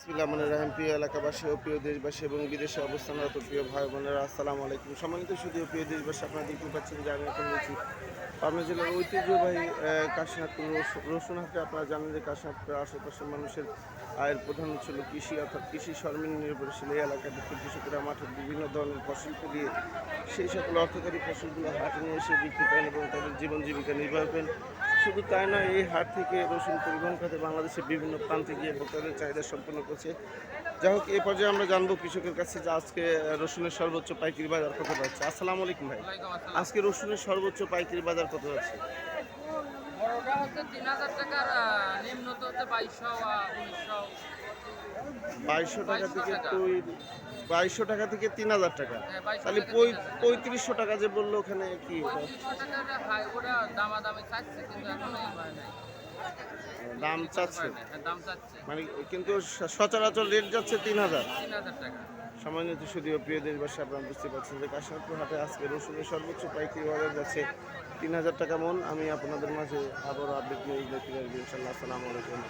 বিসমিল্লাহির প্রিয় এলাকাবাসী ও প্রিয় দেশবাসী এবং বিদেশে অবস্থানরত প্রিয় ভাই বোনেরা আসসালামু আলাইকুম। সম্মানিত শুধু প্রিয় দেশবাসী, আপনারা দেখতে পাচ্ছেন যে আমি এখন রয়েছি পাবনা জেলার ঐতিহ্যবাহী কাশীনাথপুর রসুন হাটে। আপনারা জানেন যে কাশীনাথপুরের আশেপাশের মানুষের আয়ের প্রধান উৎস হল কৃষি, অর্থাৎ কৃষি সরমিল নির্ভরশীল। এই এলাকায় কৃষকেরা মাঠে বিভিন্ন ধরনের ফসল ফলিয়ে সেই সকল অর্থকারী ফসলগুলো হাটে নিয়ে এসে বিক্রি করেন এবং তাদের জীবন জীবিকা নির্বাহ করেন। শুধু তাই নয়, এই হাট থেকে রসুন পরিবহন খাতে বাংলাদেশের বিভিন্ন প্রান্তে গিয়ে ভোক্তাদের চাহিদা সম্পন্ন করছে। যাই হোক, এ পর্যায়ে আমরা জানবো কৃষকের কাছে যে আজকে রসুনের সর্বোচ্চ পাইকারি বাজার কত যাচ্ছে। আসসালামু আলাইকুম ভাই, আজকে রসুনের সর্বোচ্চ পাইকারি বাজার কত যাচ্ছে? বড়টা হচ্ছে ৩,০০০ টাকার, নিম্নত হচ্ছে ২২০০ বাইশশো টাকা থেকে ২২০০ টাকা থেকে ৩,০০০ টাকা। ২২০০ তাহলে টাকা ৩৫০০ টাকা যে বললো, ওখানে কি ৩৫০০ টাকার হাই, ওটা দামাদামি চাচ্ছে কিন্তু এখন এই হয় নাই। দাম চাচ্ছে? দাম চাচ্ছে মানে কিন্তু সচরাচর রেট যাচ্ছে ৩,০০০। ৩,০০০ টাকা। সম্মানিত শুধুও প্রিয় দেশবাসী, আপনারা বুঝতে পারছেন যে কাশীনাথপুর হাটে আজকে রসুনের সর্বোচ্চ পাইকারি বাজার যাচ্ছে ৩,০০০ টাকা মন। আমি আপনাদের মাঝে আবারও আপডেট নিয়ে দেখতে পারবো ইনশাল্লাহ। আসসালামু আলাইকুম।